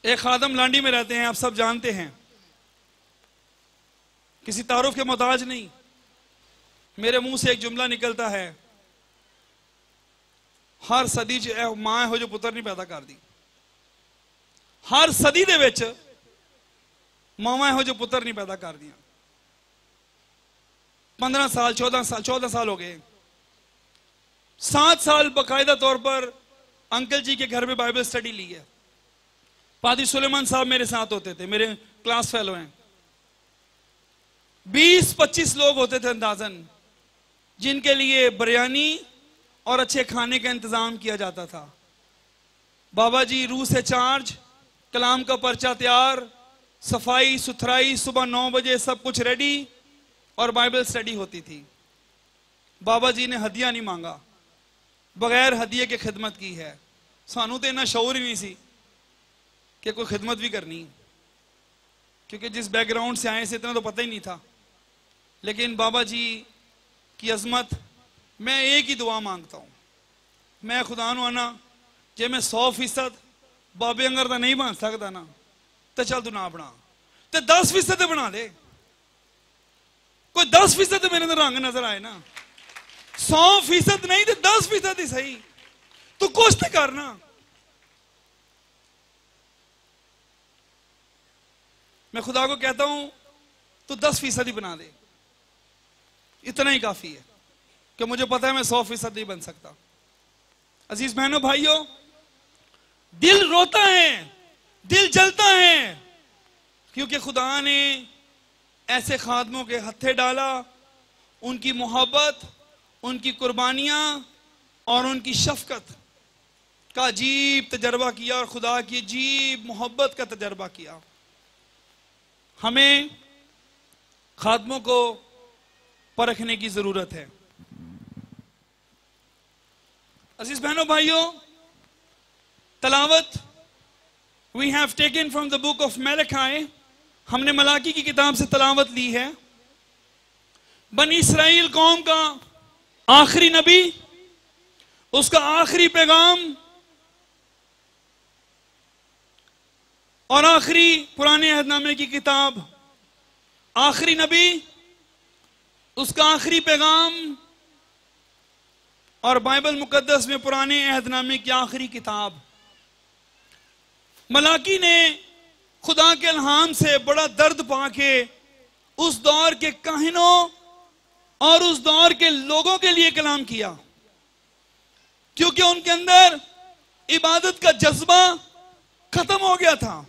एक खादम लांडी में रहते हैं, आप सब जानते हैं, किसी तारुफ के मोहताज नहीं। मेरे मुंह से एक जुमला निकलता है, हर सदी च मां हो जो पुत्र नहीं पैदा कर दी। हर सदी दे विच मावां हो जो पुत्र नहीं पैदा कर दिया। 15 साल 14 साल हो गए। 7 साल बाकायदा तौर पर अंकल जी के घर में बाइबल स्टडी ली है। पादी सुलेमान साहब मेरे साथ होते थे, मेरे क्लास फेलो हैं। 20-25 लोग होते थे अंदाजन, जिनके लिए बिरयानी और अच्छे खाने का इंतजाम किया जाता था। बाबा जी रूह से चार्ज, कलाम का पर्चा तैयार, सफाई सुथराई, सुबह 9 बजे सब कुछ रेडी और बाइबल स्टडी होती थी। बाबा जी ने हदिया नहीं मांगा, बगैर हदिये के खिदमत की है। सानू तो इतना शौर ही नहीं सी कि कोई खिदमत भी करनी, क्योंकि जिस बैकग्राउंड से आए से इतना तो पता ही नहीं था। लेकिन बाबा जी की अजमत, मैं एक ही दुआ मांगता हूं, मैं खुदा नू आना जे मैं 100% बाबे अंगर तो नहीं बन सकता ना, तो चल तू ना बना, तो 10% बना दे। कोई 10% मेरे अंदर रंग नजर आए ना, 100% नहीं तो 10% ही सही, तू कुछ तो करना। मैं खुदा को कहता हूं तू 10% ही बना दे, इतना ही काफी है, कि मुझे पता है मैं 100% नहीं बन सकता। अजीज बहनों भाइयों, दिल रोता है, दिल जलता है, क्योंकि खुदा ने ऐसे खादमों के हत्थे डाला, उनकी मोहब्बत, उनकी कुर्बानियां और उनकी शफकत का अजीब तजर्बा किया और खुदा की अजीब मोहब्बत का तजर्बा किया। हमें खादमों को परखने की जरूरत है। अजीज बहनों भाइयों, तलावत we have taken from the book of Malachi, हमने मलाकी की किताब से तलावत ली है। बनी इस्राइल कौम का आखिरी नबी, उसका आखिरी पैगाम और आखिरी पुराने अहदनामे की किताब, आखिरी नबी, उसका आखिरी पैगाम और बाइबल मुकद्दस में पुराने अहदनामे की आखिरी किताब। मलाकी ने खुदा के इल्हाम से बड़ा दर्द पाके उस दौर के काहिनों और उस दौर के लोगों के लिए कलाम किया, क्योंकि उनके अंदर इबादत का जज्बा खत्म हो गया था,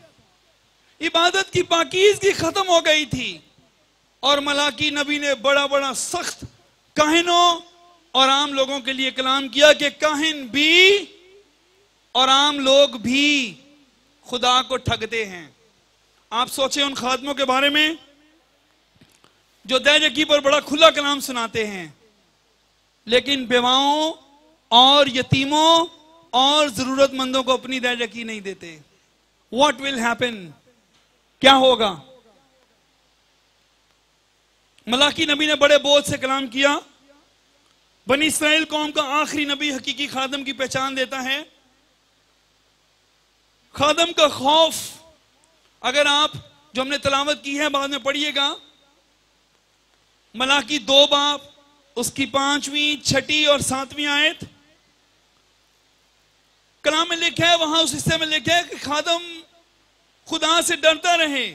इबादत की पाकीज़गी खत्म हो गई थी। और मलाकी नबी ने बड़ा बड़ा सख्त काहिनों और आम लोगों के लिए कलाम किया कि काहिन भी और आम लोग भी खुदा को ठगते हैं। आप सोचें उन खादमों के बारे में जो दैजकी पर बड़ा खुला कलाम सुनाते हैं, लेकिन बेवाओं और यतीमों और जरूरतमंदों को अपनी दैजकी नहीं देते। What will happen? क्या होगा? मलाकी नबी ने बड़े बोझ से कलाम किया। बनी इस्राइल कौम का आखिरी नबी हकीकी खादम की पहचान देता है। खादम का खौफ, अगर आप जो हमने तलावत की है बाद में पढ़िएगा, मलाकी 2 बाब, उसकी 5वीं, 6ठी और 7वीं आयत, कलाम में लिखा है, वहां उस हिस्से में लिखा है कि खादम खुदा से डरता रहे,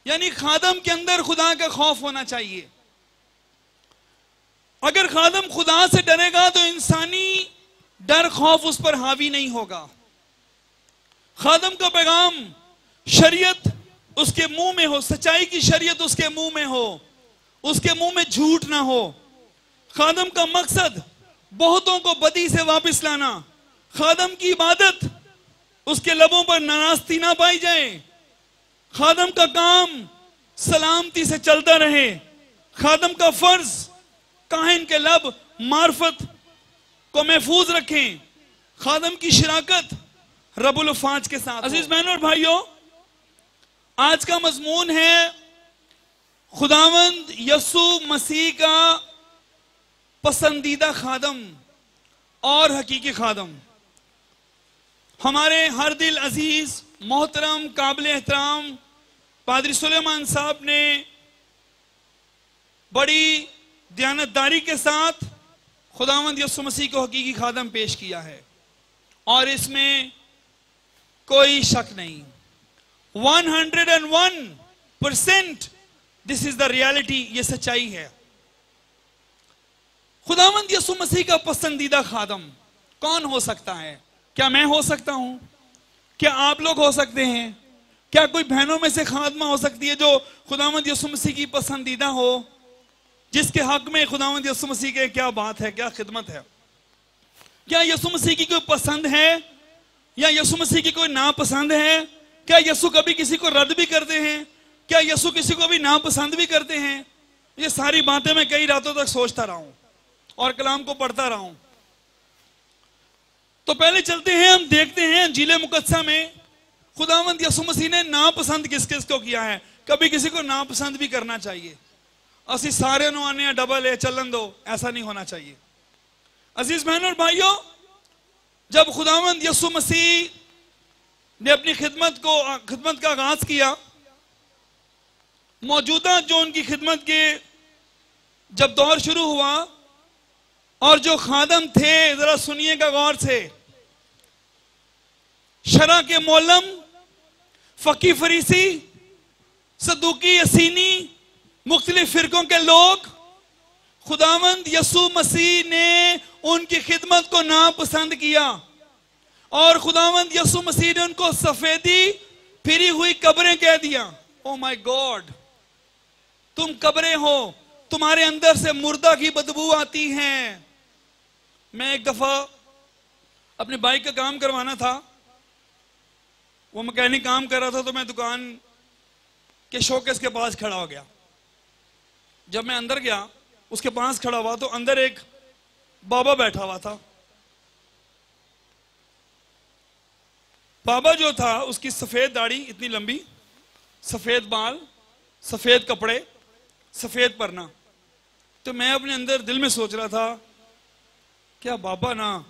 यानी खादम के अंदर खुदा का खौफ होना चाहिए। अगर खादम खुदा से डरेगा तो इंसानी डर खौफ उस पर हावी नहीं होगा। खादम का पैगाम शरीयत उसके मुंह में हो, सच्चाई की शरीयत उसके मुंह में हो, उसके मुंह में झूठ ना हो। खादम का मकसद बहुतों को बदी से वापस लाना। खादम की इबादत उसके लबों पर नाराजगी ना पाई जाए। खादम का काम सलामती से चलता रहे। खादम का फर्ज काहिन के लब मार्फत को महफूज रखें। खादम की शराकत रब्बुल फाज के साथ। अजीज बहनों और भाइयों, आज का मजमून है खुदावंद यसु मसीह का पसंदीदा खादम और हकीकी खादम। हमारे हर दिल अजीज मोहतरम काबिल एहतराम पादरी सुलेमान साहब ने बड़ी दयानतदारी के साथ खुदावंद यीशु मसीह को हकीकी खादम पेश किया है और इसमें कोई शक नहीं। 101% दिस इज द रियलिटी, ये सच्चाई है। खुदावंद यीशु मसीह का पसंदीदा खादम कौन हो सकता है? क्या मैं हो सकता हूं? क्या आप लोग हो सकते हैं? क्या कोई बहनों में से खादमा हो सकती है जो खुदावंद यीशु मसीह की पसंदीदा हो, जिसके हक में खुदावंद यीशु मसीह के क्या बात है, क्या खिदमत है? क्या यीशु मसीह की कोई पसंद है या यीशु मसीह की कोई नापसंद है? क्या यीशु कभी किसी को रद्द भी करते हैं? क्या यीशु किसी को भी नापसंद भी करते हैं? ये सारी बातें मैं कई रातों तक सोचता रहा हूं और कलाम को पढ़ता रहा हूं। तो पहले चलते हैं, हम देखते हैं इंजील मुकद्दसा में खुदावंद यीशु मसीह ने नापसंद किस किस को किया है। कभी किसी को नापसंद भी करना चाहिए। असी सारे नु आने डबल है चलन दो, ऐसा नहीं होना चाहिए। अजीज बहनों और भाइयों, जब खुदावंद यीशु मसीह ने अपनी खिदमत का आगाज किया, मौजूदा जो उनकी खिदमत के जब दौर शुरू हुआ और जो खादम थे, जरा सुनिएगा गौर से, शरा के मौलम, फकी फरीसी, सदूकी, यसीनी, मुख्तलिफ फिरकों के लोग, खुदावंद यीशु मसीह ने उनकी खिदमत को नापसंद किया और खुदावंद यीशु मसीह ने उनको सफेदी फिरी हुई कब्रें कह दिया। ओ माय गॉड, तुम कब्रें हो, तुम्हारे अंदर से मुर्दा की बदबू आती है। मैं एक दफा अपने बाइक का काम करवाना था, वो मैकेनिक काम कर रहा था, तो मैं दुकान के शोकेस के पास खड़ा हो गया। जब मैं अंदर गया, उसके पास खड़ा हुआ तो अंदर एक बाबा बैठा हुआ था। बाबा जो था, उसकी सफेद दाढ़ी इतनी लंबी, सफेद बाल, सफेद कपड़े, सफेद परना। तो मैं अपने अंदर दिल में सोच रहा था, क्या बाबा ना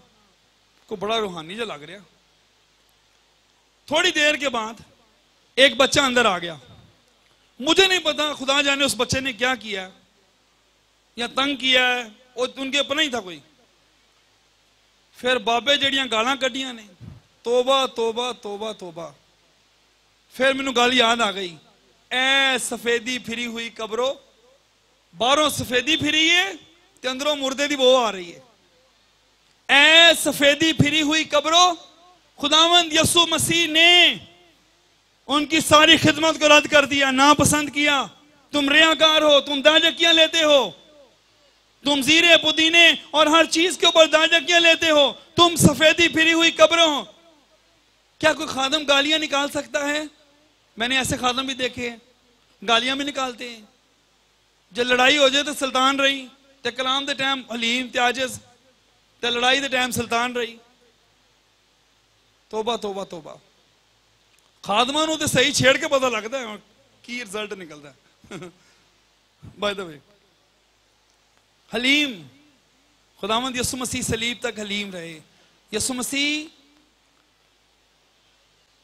को बड़ा रूहानी जो लग रहा। थोड़ी देर के बाद एक बच्चा अंदर आ गया। मुझे नहीं पता खुदा जाने उस बच्चे ने क्या किया या तंग किया है, और उनके अपना ही था कोई। फिर बाबे जड़ियां गालां कड्डियां ने, तोबा तोबा तोबा तोबा। फिर मैनू गल याद आ गई, ऐ सफेदी फिरी हुई कब्रों, बाहरों सफेदी फिरी है ते अंदरों मुर्दे दी बो आ रही है। ऐ सफेदी फिरी हुई कब्रों, खुदावंद यीशु मसीह ने उनकी सारी खिदमत को रद्द कर दिया, नापसंद किया। तुम रियाकार हो, तुम दाजकियां लेते हो, तुम जीरे पुदीने और हर चीज के ऊपर दाजकियां लेते हो, तुम सफेदी फिरी हुई कब्रों हो। क्या कोई खादम गालियां निकाल सकता है? मैंने ऐसे खादम भी देखे हैं, गालियां भी निकालते हैं। जब लड़ाई हो जाए तो सुल्तान रही, ते कलाम दे टाइम हलीम ते आजिज, ते लड़ाई दे टाइम सुल्तान रही। तोबा तोबा तोबा। खादमा नूं ते सही छेड़ के पता लगता है की रिजल्ट निकलता है। बाय द वे, हलीम, खुदावंद यीशु मसीह सलीब तक हलीम रहे। यीशु मसीह,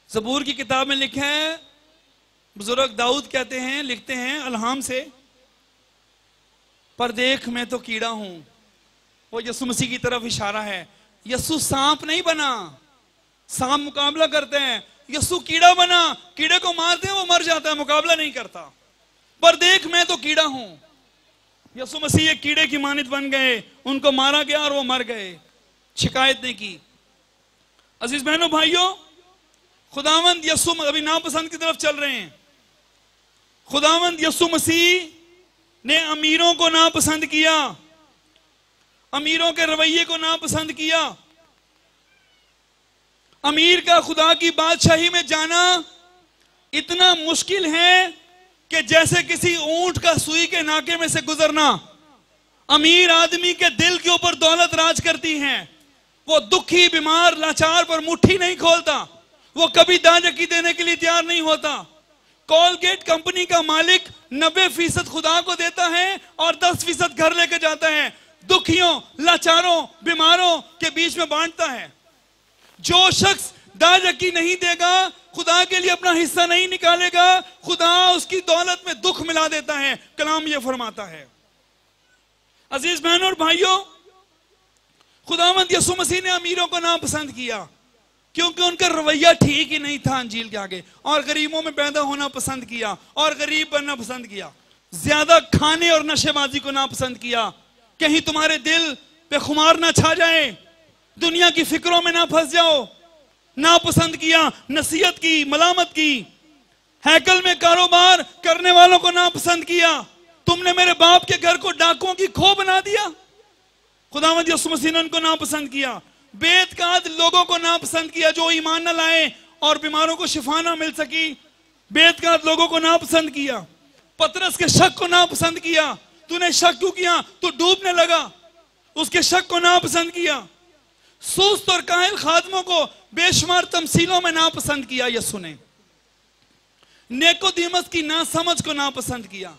ज़बूर की किताब में लिखा है, बुजुर्ग दाऊद कहते हैं, लिखते हैं अलहाम से, पर देख मैं तो कीड़ा हूं। वो यीशु मसीह की तरफ इशारा है। यीशु सांप नहीं बना, सांप मुकाबला करते हैं, यीशु कीड़ा बना, कीड़े को मारते हैं वो मर जाता है, मुकाबला नहीं करता। पर देख मैं तो कीड़ा हूं। यीशु मसीह एक कीड़े की मानित बन गए, उनको मारा गया और वो मर गए, शिकायत नहीं की। अजीज बहनों भाइयों, खुदावंद यीशु, अभी नापसंद की तरफ चल रहे हैं। खुदावंद यीशु मसीह ने अमीरों को नापसंद किया, अमीरों के रवैये को नापसंद किया। अमीर का खुदा की बादशाही में जाना इतना मुश्किल है कि जैसे किसी ऊंट का सुई के नाके में से गुजरना। अमीर आदमी के दिल के ऊपर दौलत राज करती है। वो दुखी, बीमार, लाचार पर मुट्ठी नहीं खोलता, वो कभी दाजकी देने के लिए तैयार नहीं होता। कोलगेट कंपनी का मालिक 90% खुदा को देता है और 10% घर लेके जाता है, दुखियों, लाचारों, बीमारों के बीच में बांटता है। जो शख्स दाज हकी नहीं देगा, खुदा के लिए अपना हिस्सा नहीं निकालेगा, खुदा उसकी दौलत में दुख मिला देता है। कलाम ये फरमाता है। अजीज बहनों और भाइयों, खुदावंद यीशु मसीह ने अमीरों को नापसंद किया क्योंकि उनका रवैया ठीक ही नहीं था अंजील के आगे, और गरीबों में पैदा होना पसंद किया और गरीब बनना पसंद किया। ज्यादा खाने और नशेबाजी को नापसंद किया, कहीं तुम्हारे दिल पे खुमार ना छा जाए, दुनिया की फिक्रों में ना फंस जाओ। नापसंद किया नसीहत की, मलामत की। हैकल में कारोबार करने वालों को नापसंद किया। तुमने मेरे बाप के घर को डाकुओं की खो बना दिया। खुदावंद यीशु मसीह ने उनको नापसंद किया। बेतकाद लोगों को नापसंद किया जो ईमान न लाए और बीमारों को शिफा ना मिल सकी। बेतकाद लोगों को नापसंद किया। पतरस के शक को नापसंद किया। तूने शक क्यों किया? तू डूबने लगा। उसके शक को नापसंद किया। सुस्त और काहिल खादमों को बेशुमार तमसीलों में नापसंद किया यीशु ने। निकोदेमस की नासमझ को नापसंद किया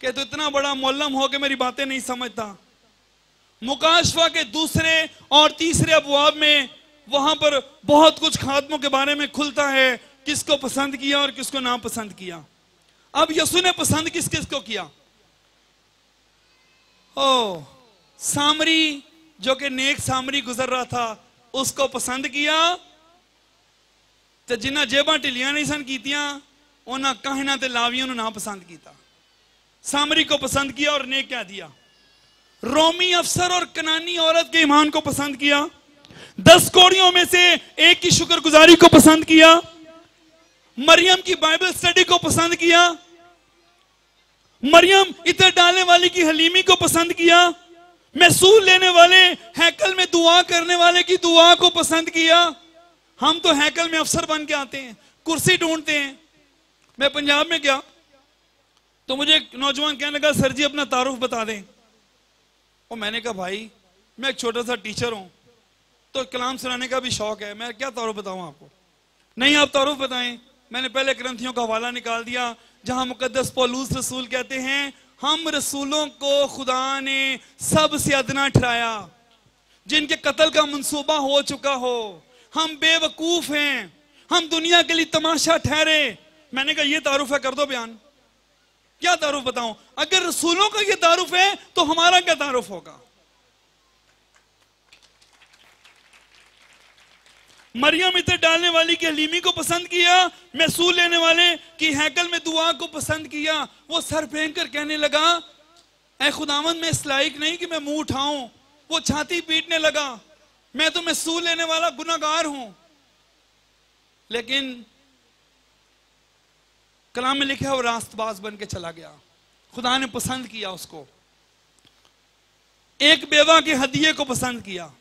कि तू इतना बड़ा मुअल्लम हो के मेरी बातें नहीं समझता। मुकाशफा के दूसरे और तीसरे अबवाब में वहां पर बहुत कुछ खादमों के बारे में खुलता है, किसको पसंद किया और किसको नापसंद किया। अब यीशु ने पसंद किस किस को किया? ओ सामरी, जो कि नेक सामरी गुजर रहा था, उसको पसंद किया। तो जिन्ना जेबा ढिलियां नहीं सन कीतियां, उन्हें कहना ते लावियों ना पसंद किया। सामरी को पसंद किया और नेक कह दिया। रोमी अफसर और कनानी औरत के ईमान को पसंद किया। 10 कोड़ियों में से एक की शुक्रगुजारी को पसंद किया। मरियम की बाइबल स्टडी को पसंद किया। मरियम इतर डालने वाली की हलीमी को पसंद किया। महसूल लेने वाले हैकल में दुआ करने वाले की दुआ को पसंद किया। हम तो हैकल में अफसर बन के आते हैं, कुर्सी ढूंढते हैं। मैं पंजाब में गया तो मुझे एक नौजवान कहने लगा, सर जी अपना तारुफ बता दें। और मैंने कहा भाई मैं एक छोटा सा टीचर हूं तो कलाम सुनाने का भी शौक है, मैं क्या तारुफ बताऊं आपको? नहीं आप तारुफ बताएं। मैंने पहले ग्रंथियों का हवाला निकाल दिया जहां मुकद्दस पौलुस रसूल कहते हैं, हम रसूलों को खुदा ने सबसे अदना ठहराया जिनके कत्ल का मंसूबा हो चुका हो। हम बेवकूफ हैं, हम दुनिया के लिए तमाशा ठहरे। मैंने कहा ये तारुफ है, कर दो बयान। क्या तारुफ बताऊं? अगर रसूलों का ये तारुफ है तो हमारा क्या तारुफ होगा? मरियम इतर डालने वाली की हलीमी को पसंद किया। महसूल लेने वाले की हैकल में दुआ को पसंद किया। वो सर फेंक कर कहने लगा, ऐ खुदावंद मैं इस लायक नहीं कि मैं मुंह उठाऊं। वो छाती पीटने लगा, मैं तो महसूल लेने वाला गुनाहगार हूं। लेकिन कलाम में लिखा है वो रास्तबाज बन के चला गया। खुदा ने पसंद किया उसको। एक बेवा के हदिये को पसंद किया।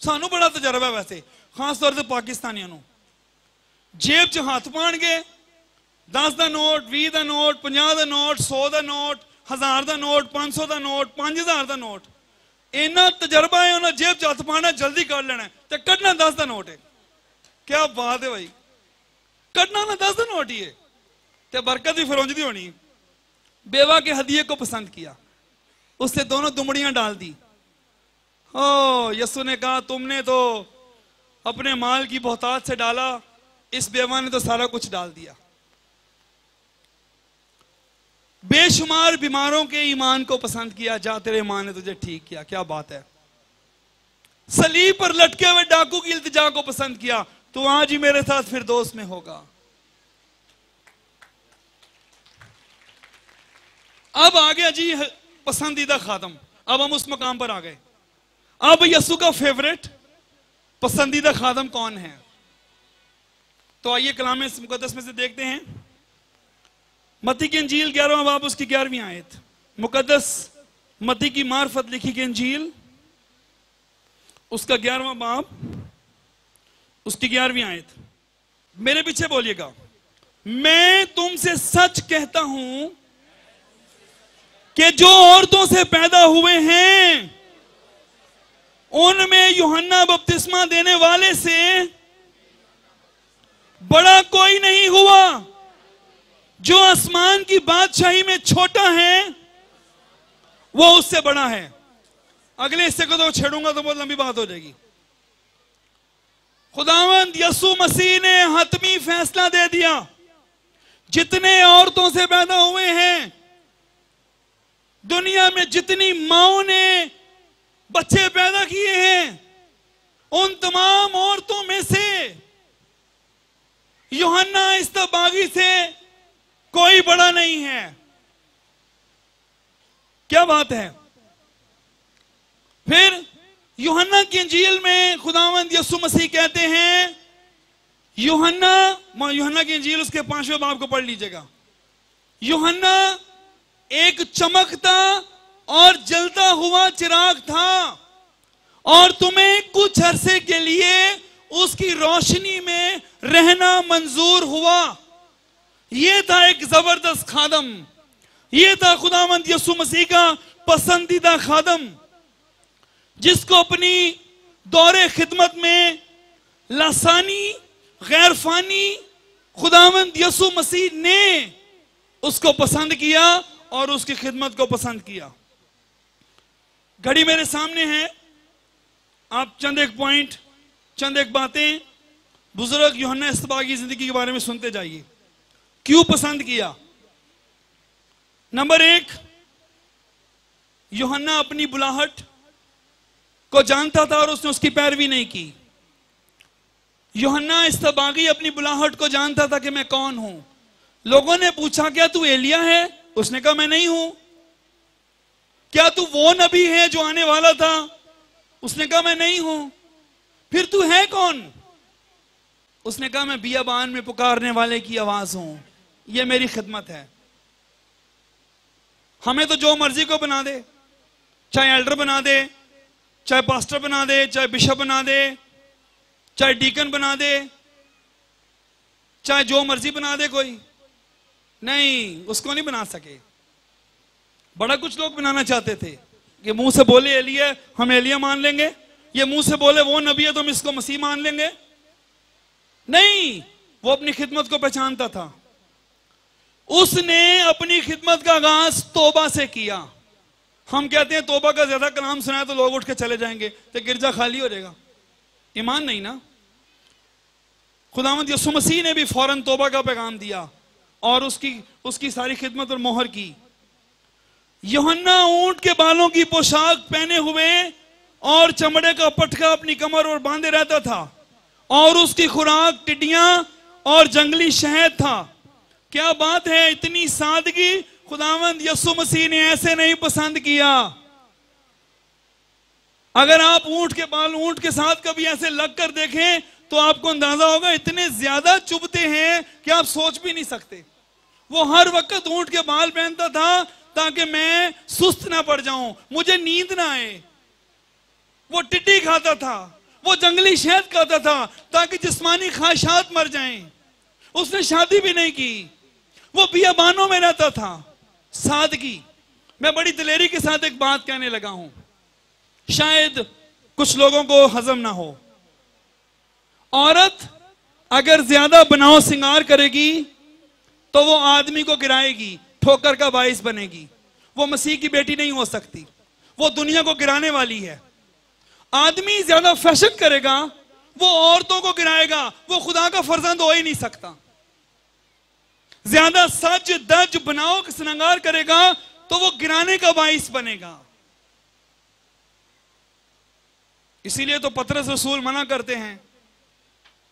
सानू बड़ा तजर्बा है वैसे, खास तौर से पाकिस्तानियों ਨੂੰ। जेब च हाथ पाण गए, 10 ਦਾ ਨੋਟ, 20 ਦਾ ਨੋਟ, 50 ਦਾ ਨੋਟ, 100 ਦਾ ਨੋਟ, 1000 ਦਾ ਨੋਟ, 500 ਦਾ ਨੋਟ, 5000 ਦਾ ਨੋਟ। इन्ना तजर्बा है उन्हें जेब च हथ पाना, जल्दी कर लेना ते कढ़ना 10 ਦਾ नोट है। क्या बात है भाई, कढ़ना ना 10 ਦਾ नोट ही है ते बरकत भी फरौंजदी होनी। बेवा के हदिये को पसंद किया, उससे दोनों दुमड़ियां डाल दी। ओ यीशु ने कहा तुमने तो अपने माल की बहुतात से डाला, इस बेवा ने तो सारा कुछ डाल दिया। बेशुमार बीमारों के ईमान को पसंद किया, जा तेरे ईमान ने तुझे ठीक किया। क्या बात है। सलीब पर लटके हुए डाकू की इल्तिजा को पसंद किया, तो आज ही मेरे साथ फिरदौस में होगा। अब आ गया जी पसंदीदा खादम। अब हम उस मकाम पर आ गए। अब यीशु का फेवरेट पसंदीदा खादम कौन है? तो आइए कलाम मुकद्दस में से देखते हैं। मत्ती की इंजील 11वां बाब उसकी 11वीं आयत। मुकद्दस मत्ती की मार्फत लिखी की इंजील उसका 11वां बाब उसकी 11वीं आयत। मेरे पीछे बोलिएगा। मैं तुमसे सच कहता हूं कि जो औरतों से पैदा हुए हैं उनमें यूहन्ना बपतिस्मा देने वाले से बड़ा कोई नहीं हुआ। जो आसमान की बादशाही में छोटा है वो उससे बड़ा है। अगले हिस्से को तो छेड़ूंगा तो बहुत लंबी बात हो जाएगी। खुदावंद यसु मसीह ने हतमी फैसला दे दिया, जितने औरतों से पैदा हुए हैं, दुनिया में जितनी माओं ने बच्चे पैदा किए हैं, उन तमाम औरतों में से यूहन्ना इस्तबागी से कोई बड़ा नहीं है। क्या बात है। फिर यूहन्ना की इंजील में खुदावंद यसु मसीह कहते हैं, यूहन्ना की इंजील उसके 5वें बाब को पढ़ लीजिएगा। यूहन्ना एक चमकता और जलता हुआ चिराग था और तुम्हें कुछ अरसे के लिए उसकी रोशनी में रहना मंजूर हुआ। यह था एक जबरदस्त खादम, यह था खुदावंद यसु मसीह का पसंदीदा खादम, जिसको अपनी दौरे खिदमत में लासानी गैरफानी खुदावंद यसु मसीह ने उसको पसंद किया और उसकी खिदमत को पसंद किया। घड़ी मेरे सामने है, आप चंद एक पॉइंट, चंद एक बातें बुजुर्ग यूहन्ना इस्तबागी की जिंदगी के बारे में सुनते जाइए। क्यों पसंद किया? नंबर 1, यूहन्ना अपनी बुलाहट को जानता था और उसने उसकी पैरवी नहीं की। यूहन्ना इस्तबागी अपनी बुलाहट को जानता था कि मैं कौन हूं। लोगों ने पूछा, क्या तू एलिया है? उसने कहा मैं नहीं हूं। क्या तू वो नबी है जो आने वाला था? उसने कहा मैं नहीं हूं। फिर तू है कौन? उसने कहा मैं बियाबान में पुकारने वाले की आवाज हूं, यह मेरी खिदमत है। हमें तो जो मर्जी को बना दे, चाहे एल्डर बना दे, चाहे पास्टर बना दे, चाहे बिशप बना दे, चाहे डीकन बना दे, चाहे जो मर्जी बना दे, कोई नहीं, उसको नहीं बना सके। बड़ा कुछ लोग बनाना चाहते थे कि मुंह से बोले एलिया, हम एलिया मान लेंगे, ये मुंह से बोले वो नबी है तो हम इसको मसीह मान लेंगे। नहीं, वो अपनी खिदमत को पहचानता था। उसने अपनी खिदमत का आगाज तौबा से किया। हम कहते हैं तौबा का ज्यादा कलाम सुनाए तो लोग उठ के चले जाएंगे, तो गिरजा खाली हो जाएगा। ईमान नहीं ना। खुदावंद यसु मसीह ने भी फौरन तौबा का पैगाम दिया और उसकी सारी खिदमत पर मोहर की। यूहन्ना ऊंट के बालों की पोशाक पहने हुए और चमड़े का पटका अपनी कमर और बांधे रहता था और उसकी खुराक टिड्डियां और जंगली शहद था। क्या बात है, इतनी सादगी खुदावंद यसु मसीह ने ऐसे नहीं पसंद किया। अगर आप ऊंट के बाल ऊंट के साथ कभी ऐसे लग कर देखें तो आपको अंदाजा होगा इतने ज्यादा चुभते हैं कि आप सोच भी नहीं सकते। वो हर वक्त ऊंट के बाल पहनता था ताकि मैं सुस्त ना पड़ जाऊं, मुझे नींद ना आए। वो टिड्डी खाता था, वो जंगली शहद खाता था ताकि जिस्मानी ख्वाहिशात मर जाएं। उसने शादी भी नहीं की, वो बियाबानों में रहता था। सादगी। मैं बड़ी दिलेरी के साथ एक बात कहने लगा हूं, शायद कुछ लोगों को हजम ना हो। औरत अगर ज्यादा बनाव सिंगार करेगी तो वो आदमी को गिराएगी, ठोकर का बाइस बनेगी। वो मसीह की बेटी नहीं हो सकती, वो दुनिया को गिराने वाली है। आदमी ज्यादा फैशन करेगा, वो औरतों को गिराएगा, वो खुदा का फर्जंद हो ही नहीं सकता। ज्यादा सज धज बनाव श्रृंगार करेगा तो वो गिराने का बाइस बनेगा। इसीलिए तो पतरस रसूल मना करते हैं,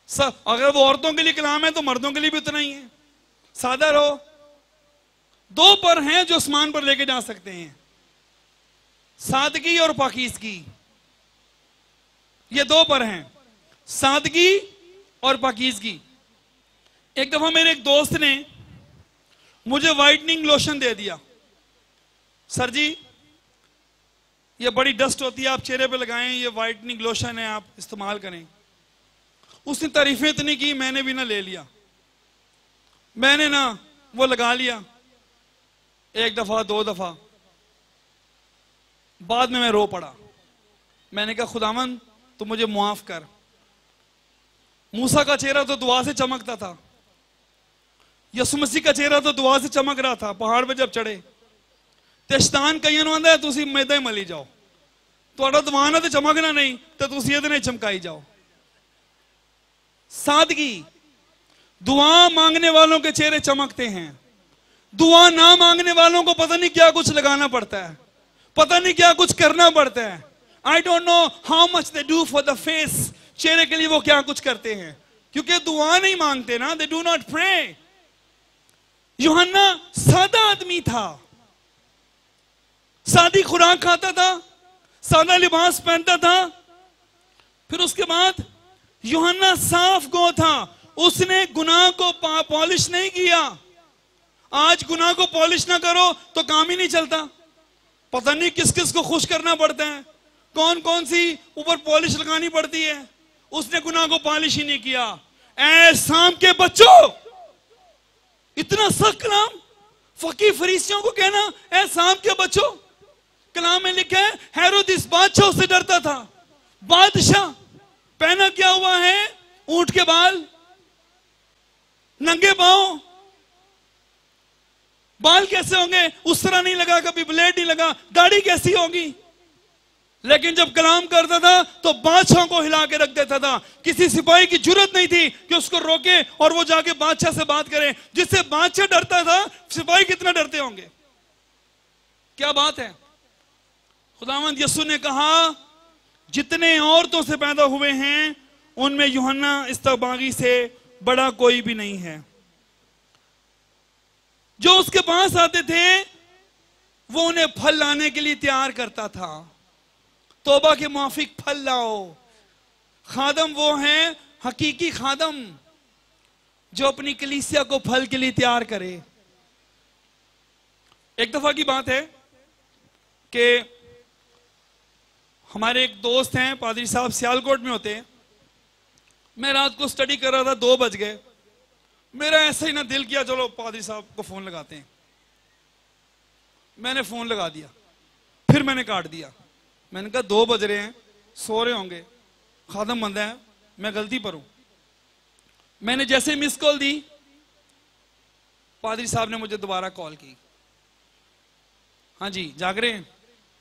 सब अगर वो औरतों के लिए कलाम है तो मर्दों के लिए भी उतना ही है। सादा रहो। दो पर हैं जो आसमान पर लेके जा सकते हैं, सादगी और पाकीज़गी। ये दो पर हैं, सादगी और पाकीज़गी। एक दफा मेरे एक दोस्त ने मुझे वाइटनिंग लोशन दे दिया। सर जी, ये बड़ी डस्ट होती है, आप चेहरे पे लगाएं, ये वाइटनिंग लोशन है, आप इस्तेमाल करें। उसने तारीफें इतनी की, मैंने भी ना ले लिया। मैंने ना वो लगा लिया, एक दफा दो दफा, बाद में मैं रो पड़ा। मैंने कहा खुदावंद तू मुझे मुआफ कर। मूसा का चेहरा तो दुआ से चमकता था, यसु मसीह का चेहरा तो दुआ से चमक रहा था। पहाड़ पे जब चढ़े ते शैतान कईयां नूं आंदा तुसीं मैदा ही मली जाओ, तुहाडा दुआ ना ते चमकना नहीं तो तुसीं इहदे नाल चमकाई जाओ। सादगी। दुआ मांगने वालों के चेहरे चमकते हैं, दुआ ना मांगने वालों को पता नहीं क्या कुछ लगाना पड़ता है, पता नहीं क्या कुछ करना पड़ता है। I don't know how much they do for the face. चेहरे के लिए वो क्या कुछ करते हैं, क्योंकि दुआ नहीं मांगते ना, दे डू नॉट प्रे। यूहन्ना सादा आदमी था, सादी खुराक खाता था, सादा लिबास पहनता था। फिर उसके बाद यूहन्ना साफ गो था, उसने गुनाह को पॉलिश नहीं किया। आज गुनाह को पॉलिश ना करो तो काम ही नहीं चलता। पता नहीं किस किस को खुश करना पड़ता है, कौन कौन सी ऊपर पॉलिश लगानी पड़ती है। उसने गुनाह को पॉलिश ही नहीं किया। ऐ शाम के बच्चों, इतना सख्त कलाम फकीह फरीसियों को कहना, ऐ शाम के बच्चों। कलाम में लिखा है हेरोदिस बादशाह से डरता था। बादशाह पहना क्या हुआ है, ऊंट के बाल, नंगे पांव। बाल कैसे होंगे, उस तरह नहीं लगा, कभी ब्लेड नहीं लगा, दाढ़ी कैसी होगी। लेकिन जब कलाम करता था तो बादशाह को हिला के रख देता था। किसी सिपाही की जरूरत नहीं थी कि उसको रोके और वो जाके बादशाह से बात करे। जिससे बादशाह डरता था, सिपाही कितना डरते होंगे। क्या बात है। खुदावंद यीशु ने कहा जितने औरतों से पैदा हुए हैं उनमें यूहन्ना इस्तबागी से बड़ा कोई भी नहीं है। जो उसके पास आते थे वो उन्हें फल लाने के लिए तैयार करता था। तौबा के मुआफिक फल लाओ। खादम वो हैं हकीकी खादम जो अपनी कलीसिया को फल के लिए तैयार करे। एक दफा की बात है कि हमारे एक दोस्त हैं, पादरी साहब सियालकोट में होते हैं। मैं रात को स्टडी कर रहा था, 2 बज गए। मेरा ऐसा ही ना दिल किया चलो पादरी साहब को फोन लगाते हैं। मैंने फोन लगा दिया, फिर मैंने काट दिया। मैंने कहा 2 बज रहे हैं, सो रहे होंगे, खादम बंदा है, मैं गलती पर हूं। मैंने जैसे मिस कॉल दी, पादरी साहब ने मुझे दोबारा कॉल की। हाँ जी जाग रहे हैं।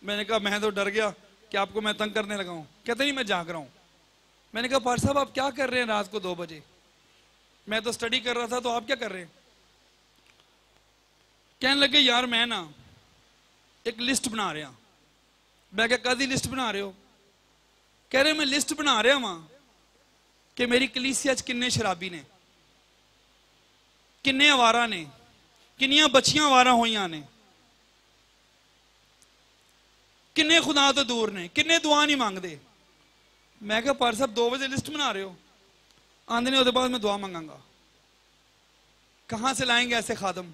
मैंने कहा मैं तो डर गया कि आपको मैं तंग करने लगा हूं। कहते नहीं मैं जाग रहा हूं। मैंने कहा पादरी साहब आप क्या कर रहे हैं रात को 2 बजे। मैं तो स्टडी कर रहा था, तो आप क्या कर रहे हैं। कहने लगे यार मैं ना एक लिस्ट बना रहा। मैं क्या कदी लिस्ट बना रहे हो। कह रहे मैं लिस्ट बना रहा वहां कि मेरी कलीसिया च किन्ने शराबी ने, किन्ने आवारा ने, किन्नियां बच्चियां आवारा होइयां ने, किन्ने खुदा तो दूर ने, किन्ने दुआ नहीं मांगते। मैं क्या पादरी साहब 2 बजे लिस्ट बना रहे हो। आंधे ने उसके बाद मैं दुआ मांगांगा। कहां से लाएंगे ऐसे खादम,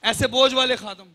ऐसे बोझ वाले खादम।